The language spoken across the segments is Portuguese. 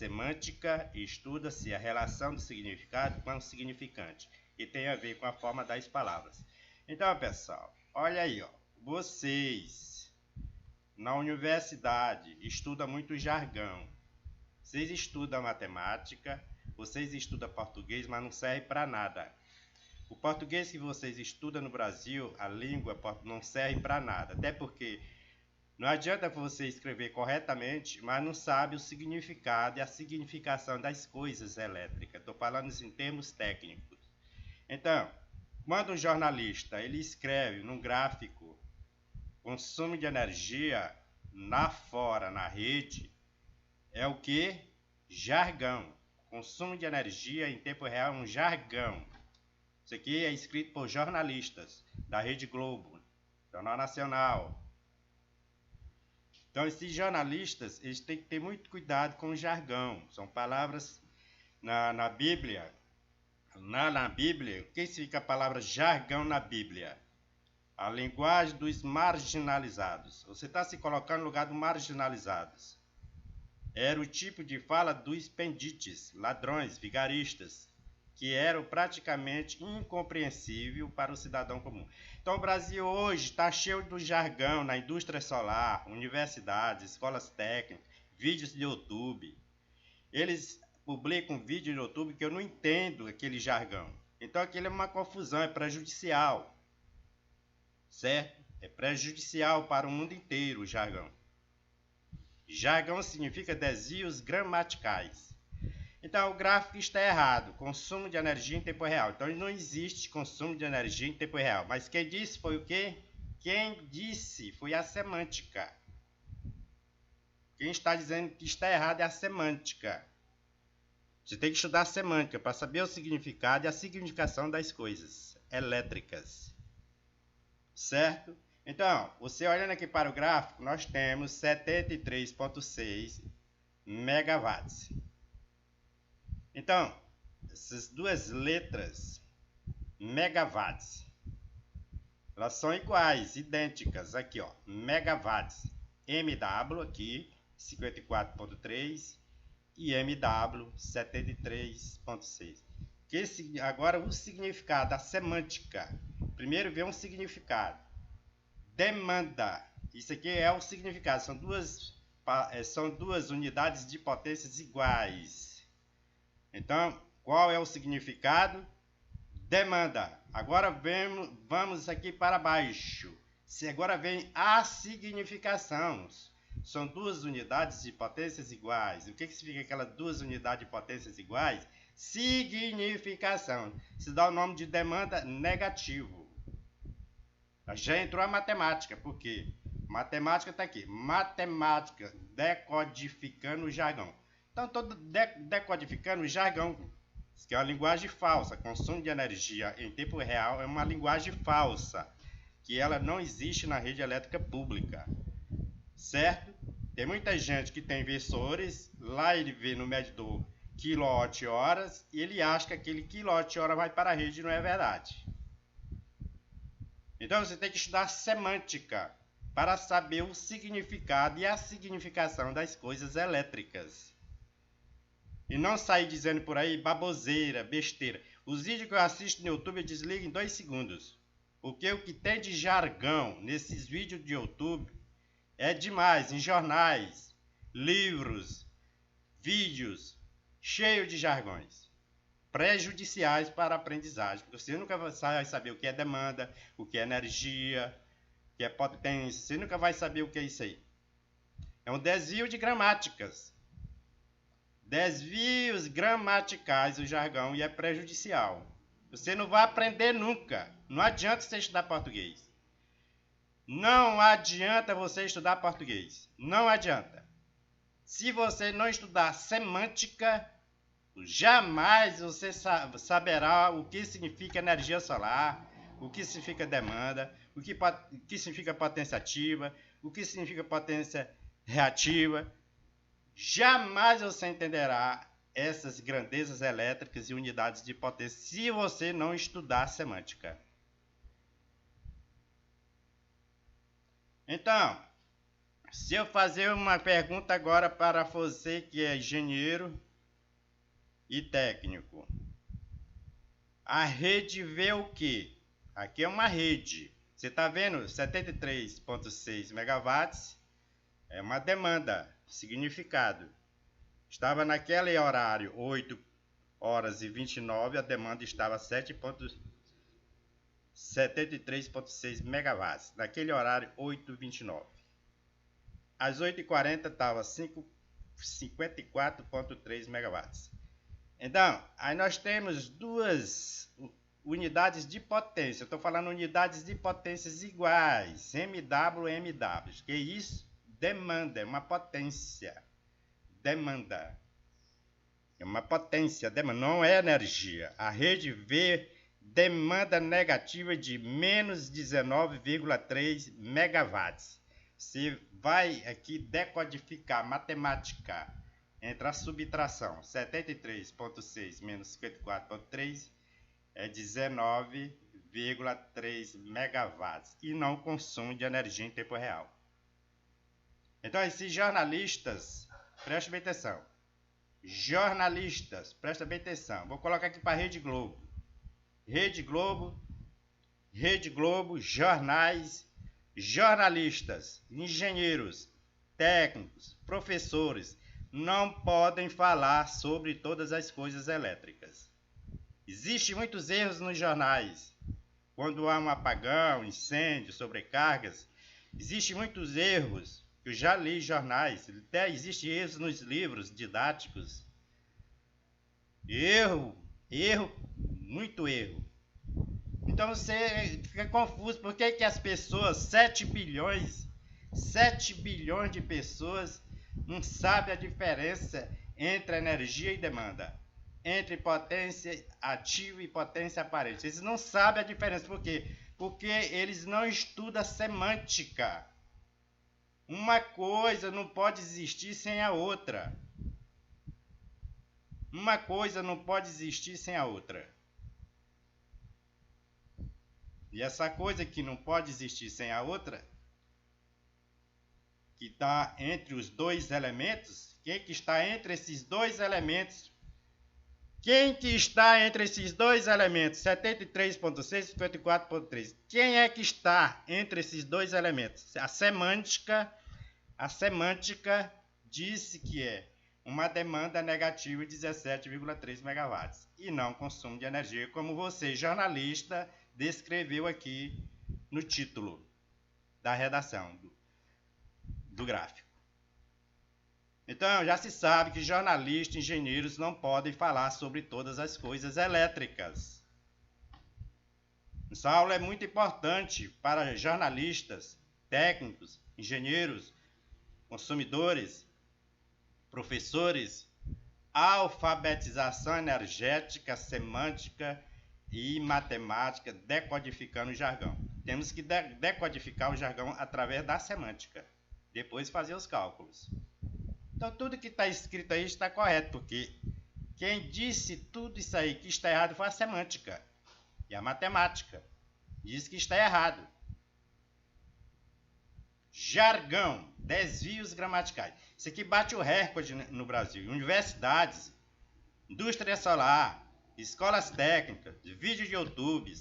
semântica estuda-se a relação do significado com o significante e tem a ver com a forma das palavras. Então, pessoal, olha aí, ó, vocês na universidade estudam muito jargão. Vocês estudam matemática, vocês estudam português, mas não serve para nada. O português que vocês estudam no Brasil, a língua, não serve para nada. Até porque não adianta você escrever corretamente, mas não sabe o significado e a significação das coisas elétricas. Estou falando isso em termos técnicos. Então, quando um jornalista ele escreve num gráfico consumo de energia na rede, é o que? Jargão. Consumo de energia em tempo real é um jargão. Isso aqui é escrito por jornalistas da Rede Globo, Jornal Nacional. Então, esses jornalistas, eles têm que ter muito cuidado com o jargão. São palavras na Bíblia. Na Bíblia, o que significa a palavra jargão na Bíblia? A linguagem dos marginalizados. Você está se colocando no lugar dos marginalizados. Era o tipo de fala dos pendites, ladrões, vigaristas, que eram praticamente incompreensível para o cidadão comum. Então o Brasil hoje está cheio do jargão na indústria solar, universidades, escolas técnicas, vídeos de YouTube. Eles publicam vídeos no YouTube que eu não entendo aquele jargão. Então aquilo é uma confusão, é prejudicial. Certo? É prejudicial para o mundo inteiro o jargão. Jargão significa desvios gramaticais. Então o gráfico está errado. Consumo de energia em tempo real. Então não existe consumo de energia em tempo real. Mas quem disse foi o quê? Quem disse foi a semântica. Quem está dizendo que está errado é a semântica. Você tem que estudar a semântica para saber o significado e a significação das coisas elétricas. Certo? Então, você olhando aqui para o gráfico, nós temos 73,6 megawatts. Então, essas duas letras, megawatts, elas são iguais, idênticas. Aqui, ó, megawatts. MW aqui, 54,3 e MW, 73,6. Agora, o significado, a semântica. Primeiro vem um significado. Demanda. Isso aqui é o significado. São duas unidades de potências iguais. Então, qual é o significado? Demanda. Agora vamos aqui para baixo. Agora vem a significação. São duas unidades de potências iguais. O que significa aquelas duas unidades de potências iguais? Significação. Se dá o nome de demanda negativo. Já entrou a matemática. Por quê? Matemática está aqui. Matemática decodificando o jargão. Então, estou decodificando o jargão. Isso que é uma linguagem falsa. Consumo de energia em tempo real é uma linguagem falsa. Que ela não existe na rede elétrica pública. Certo? Tem muita gente que tem inversores. Lá ele vê no medidor quilowatt-horas. E ele acha que aquele quilowatt-hora vai para a rede e não é verdade. Então você tem que estudar semântica para saber o significado e a significação das coisas elétricas. E não sair dizendo por aí baboseira, besteira. Os vídeos que eu assisto no YouTube eu desligo em 2 segundos. Porque o que tem de jargão nesses vídeos de YouTube é demais. Em jornais, livros, vídeos, cheio de jargões. Prejudiciais para a aprendizagem, porque você nunca vai saber o que é demanda, o que é energia, o que é potência, você nunca vai saber o que é isso aí. É um desvio de gramáticas. Desvios gramaticais o jargão e é prejudicial. Você não vai aprender nunca. Não adianta você estudar português. Não adianta você estudar português. Não adianta. Se você não estudar semântica, jamais você saberá o que significa energia solar, o que significa demanda, o que significa potência ativa, o que significa potência reativa. Jamais você entenderá essas grandezas elétricas e unidades de potência se você não estudar semântica. Então, Se eu fazer uma pergunta agora para você que é engenheiro e técnico, a rede vê o quê? Aqui é uma rede. Você está vendo? 73,6 megawatts é uma demanda, significado. Estava naquele horário, 8 horas e 29, a demanda estava 73,6 megawatts. Naquele horário, 8h29. Às 8h40 estava 54,3 megawatts. Então, aí nós temos duas unidades de potência. Estou falando unidades de potências iguais, MW e MW. Que isso? Demanda, é uma potência. Demanda. É uma potência, demanda, não é energia. A rede vê demanda negativa de menos 19,3 megawatts. Você vai aqui decodificar matemática entre a subtração 73,6 menos 54,3 é 19,3 megawatts e não consumo de energia em tempo real. Então, esses jornalistas, prestem bem atenção. Jornalistas, presta bem atenção. Vou colocar aqui para Rede Globo. Rede Globo, jornais, jornalistas, engenheiros, técnicos, professores não podem falar sobre todas as coisas elétricas. Existem muitos erros nos jornais. Quando há um apagão, incêndio, sobrecargas, existem muitos erros. Eu já li jornais, até existem erros nos livros didáticos. Erro, muito erro. Então você fica confuso, por que as pessoas, 7 bilhões de pessoas, não sabem a diferença entre energia e demanda, entre potência ativa e potência aparente. Eles não sabem a diferença, por quê? Porque eles não estudam semântica. Uma coisa não pode existir sem a outra. Uma coisa não pode existir sem a outra. E essa coisa que não pode existir sem a outra, que está entre os dois elementos, quem que está entre esses dois elementos? Quem que está entre esses dois elementos? 73,6 e 54,3. Quem é que está entre esses dois elementos? A semântica disse que é uma demanda negativa de 17,3 megawatts e não consumo de energia, como você, jornalista, descreveu aqui no título da redação do gráfico. Então, já se sabe que jornalistas e engenheiros não podem falar sobre todas as coisas elétricas. Essa aula é muito importante para jornalistas, técnicos, engenheiros, consumidores, professores, alfabetização energética, semântica e matemática, decodificando o jargão. Temos que decodificar o jargão através da semântica, depois fazer os cálculos. Então tudo que está escrito aí está correto, porque quem disse tudo isso aí que está errado foi a semântica e a matemática. Diz que está errado. Jargão, desvios gramaticais. Isso aqui bate o recorde no Brasil. Universidades, indústria solar, escolas técnicas, vídeos de YouTube.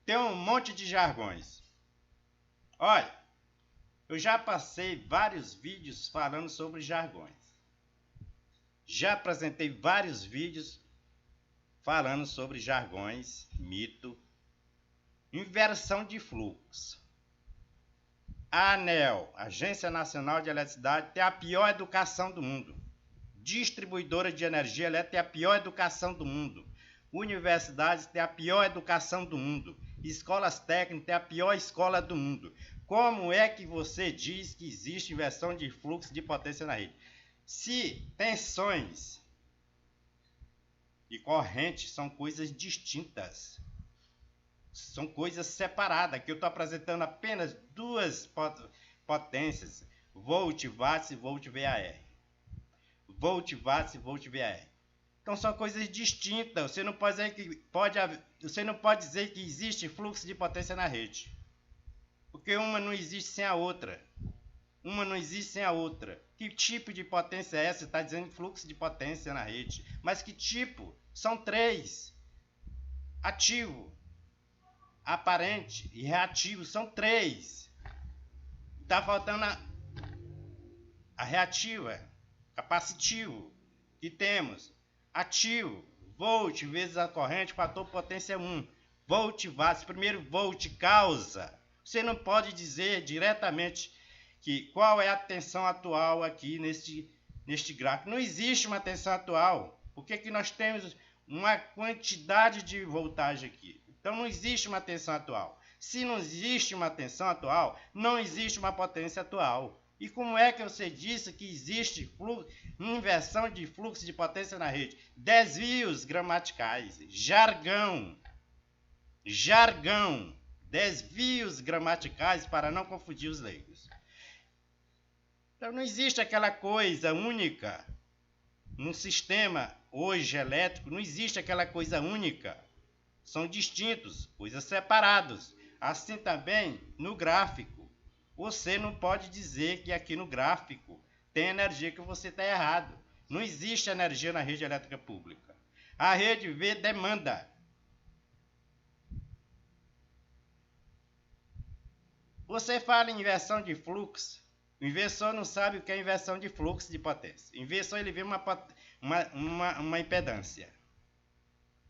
Tem um monte de jargões. Olha, eu já passei vários vídeos falando sobre jargões. Já apresentei vários vídeos falando sobre jargões, mito, inversão de fluxo. A ANEEL, Agência Nacional de Eletricidade, tem a pior educação do mundo. Distribuidora de energia elétrica tem a pior educação do mundo. Universidades têm a pior educação do mundo. Escolas técnicas têm a pior escola do mundo. Como é que você diz que existe inversão de fluxo de potência na rede? Se tensões e correntes são coisas distintas. São coisas separadas, que eu estou apresentando apenas duas potências, volt, watts e volt VAR. Volt, watts e volt VAR. Então são coisas distintas. Você não pode dizer que existe fluxo de potência na rede, porque uma não existe sem a outra. Uma não existe sem a outra. Que tipo de potência é essa? Você está dizendo fluxo de potência na rede. Mas que tipo? São 3. Ativo, aparente e reativo. São 3. Está faltando a reativa, capacitivo. Que temos ativo, volt vezes a corrente, fator potência 1. Volt vezes, primeiro volt causa. Você não pode dizer diretamente que qual é a tensão atual aqui neste gráfico. Não existe uma tensão atual. Por que nós temos uma quantidade de voltagem aqui? Então não existe uma tensão atual. Se não existe uma tensão atual, não existe uma potência atual. E como é que você disse que existe inversão de fluxo de potência na rede? Desvios gramaticais, jargão, desvios gramaticais para não confundir os leigos. Então não existe aquela coisa única num sistema hoje elétrico, não existe aquela coisa única. São distintos, coisas separadas. Assim também no gráfico. Você não pode dizer que aqui no gráfico tem energia, que você está errado. Não existe energia na rede elétrica pública. A rede V demanda. Você fala em inversão de fluxo. O inversor não sabe o que é inversão de fluxo de potência. O inversor ele vê uma impedância.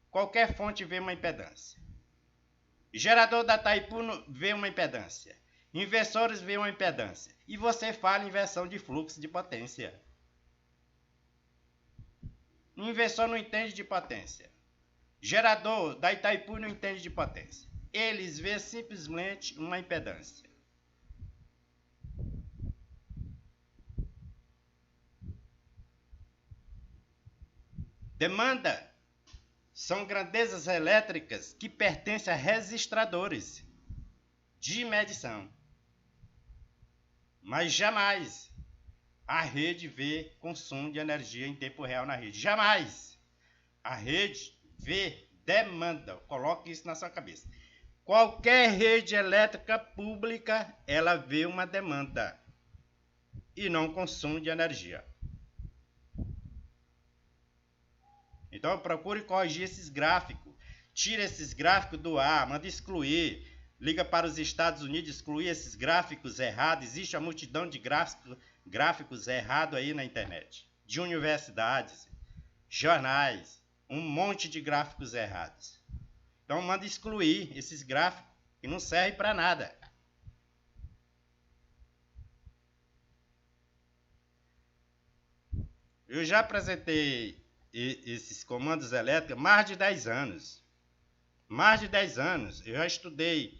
Qualquer fonte vê uma impedância. Gerador da Itaipu vê uma impedância. Inversores vê uma impedância. E você fala em inversão de fluxo de potência. O inversor não entende de potência. Gerador da Itaipu não entende de potência. Eles vê simplesmente uma impedância. Demanda são grandezas elétricas que pertencem a registradores de medição. Mas jamais a rede vê consumo de energia em tempo real na rede. Jamais. A rede vê demanda. Coloque isso na sua cabeça. Qualquer rede elétrica pública, ela vê uma demanda e não consumo de energia. Então procure corrigir esses gráficos. Tira esses gráficos do ar, manda excluir. Liga para os Estados Unidos, excluir esses gráficos errados. Existe uma multidão de gráficos errados aí na internet. De universidades, jornais, um monte de gráficos errados. Então manda excluir esses gráficos que não servem para nada. Eu já apresentei esses comandos elétricos há mais de 10 anos. Mais de 10 anos. Eu já estudei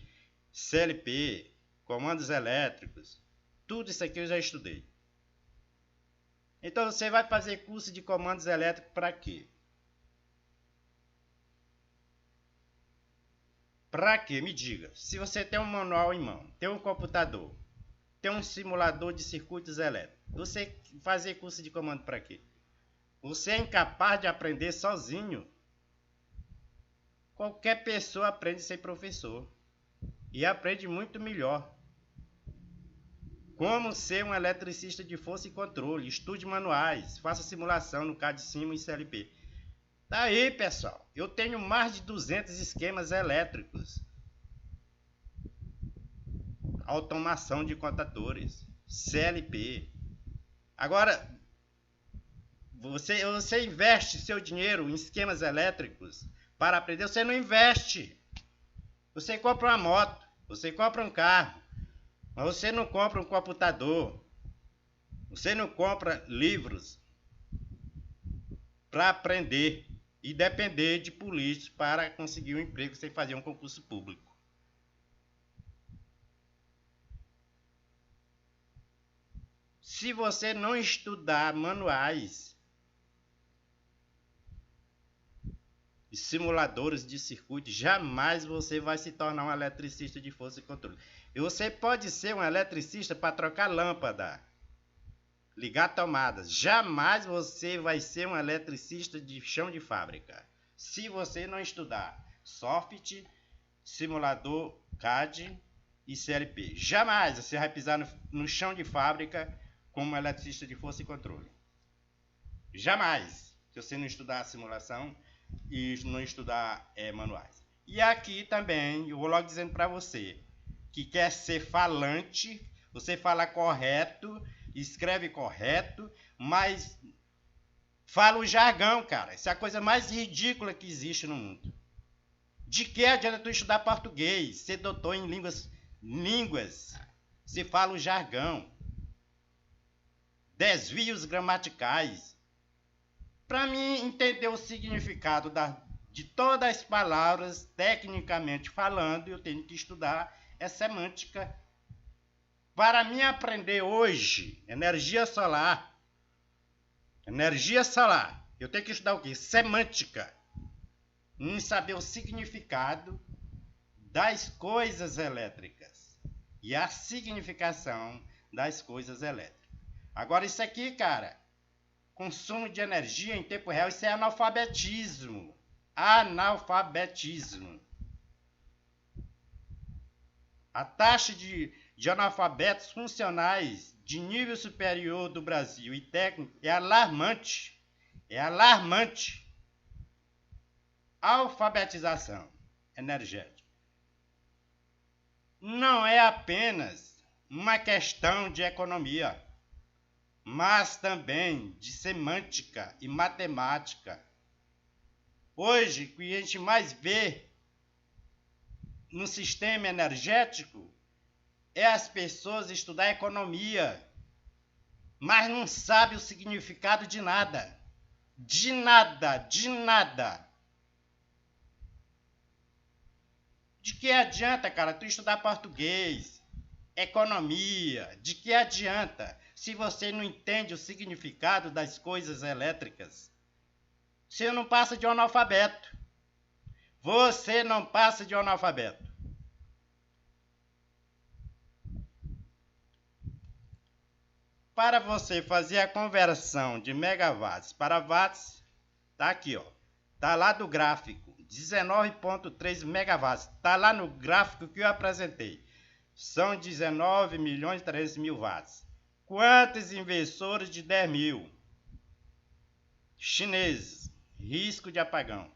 CLP, comandos elétricos. Tudo isso aqui eu já estudei. Então você vai fazer curso de comandos elétricos para quê? Para quê? Me diga. Se você tem um manual em mão, tem um computador, tem um simulador de circuitos elétricos, você fazer curso de comando para quê? Você é incapaz de aprender sozinho. Qualquer pessoa aprende sem professor. E aprende muito melhor. Como ser um eletricista de força e controle. Estude manuais. Faça simulação no CAD/CIM e CLP. Tá aí, pessoal. Eu tenho mais de 200 esquemas elétricos. Automação de contadores. CLP. Agora, você investe seu dinheiro em esquemas elétricos para aprender. Você não investe. Você compra uma moto, você compra um carro, mas você não compra um computador. Você não compra livros para aprender e depender de políticos para conseguir um emprego sem fazer um concurso público. Se você não estudar manuais e simuladores de circuito, jamais você vai se tornar um eletricista de força e controle. E você pode ser um eletricista para trocar lâmpada, ligar tomadas. Jamais você vai ser um eletricista de chão de fábrica. Se você não estudar software, simulador CAD e CLP. Jamais você vai pisar no chão de fábrica como eletricista de força e controle. Jamais, se você não estudar a simulação e não estudar manuais. E aqui também, eu vou logo dizendo para você, que quer ser falante, você fala correto, escreve correto, mas fala o jargão, cara. Isso é a coisa mais ridícula que existe no mundo. De que adianta tu estudar português, ser doutor em línguas, se fala o jargão, desvios gramaticais. Para mim entender o significado de todas as palavras, tecnicamente falando, eu tenho que estudar semântica. Para mim aprender hoje energia solar, eu tenho que estudar o quê? Semântica. Em saber o significado das coisas elétricas e a significação das coisas elétricas. Agora isso aqui, cara, consumo de energia em tempo real, isso é analfabetismo. Analfabetismo. A taxa de analfabetos funcionais de nível superior do Brasil e técnico é alarmante. É alarmante. Alfabetização energética não é apenas uma questão de economia, mas também de semântica e matemática. Hoje, o que a gente mais vê no sistema energético é as pessoas estudar economia, mas não sabem o significado de nada. De nada, de nada. De que adianta, cara, tu estudar português, economia? De que adianta se você não entende o significado das coisas elétricas? Você não passa de um analfabeto. Você não passa de um analfabeto. Para você fazer a conversão de megawatts para watts, tá aqui, ó. Tá lá do gráfico, 19,3 megawatts. Tá lá no gráfico que eu apresentei. São 19.300.000 watts. Quantos investidores de 10 mil? Chineses, risco de apagão.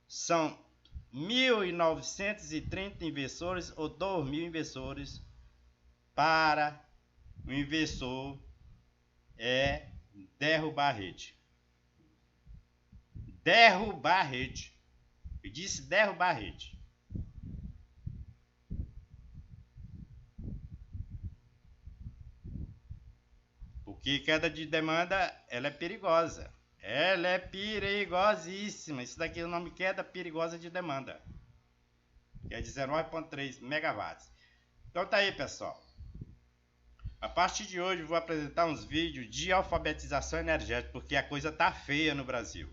São 1.930 investidores ou 2.000 investidores para o investidor derrubar a rede. Derrubar a rede. Eu disse derrubar a rede. Porque queda de demanda, ela é perigosa. Ela é perigosíssima. Isso daqui é o nome queda perigosa de demanda. Que é 19,3 megawatts. Então tá aí, pessoal. A partir de hoje eu vou apresentar uns vídeos de alfabetização energética, porque a coisa tá feia no Brasil.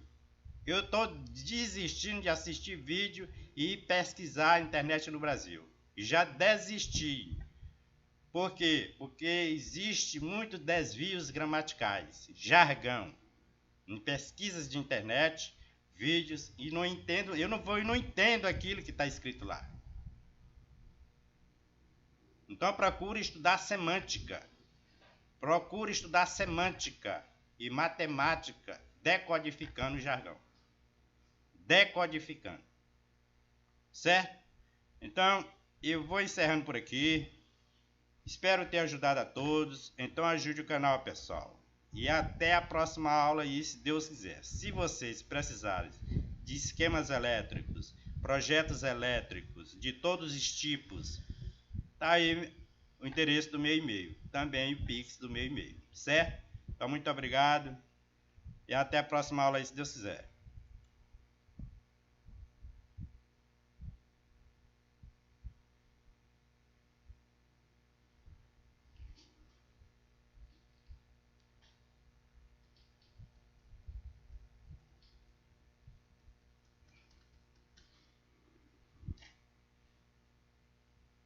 Eu tô desistindo de assistir vídeo e pesquisar a internet no Brasil. Já desisti. Por quê? Porque existe muito desvios gramaticais, jargão, em pesquisas de internet, vídeos, e não entendo, eu não entendo aquilo que está escrito lá. Então procure estudar semântica. Procure estudar semântica e matemática, decodificando o jargão. Decodificando. Certo? Então, eu vou encerrando por aqui. Espero ter ajudado a todos. Então ajude o canal, pessoal. E até a próxima aula aí, se Deus quiser. Se vocês precisarem de esquemas elétricos, projetos elétricos, de todos os tipos, tá aí o endereço do meu e-mail. Também o Pix do meu e-mail. Certo? Então muito obrigado. E até a próxima aula aí, se Deus quiser.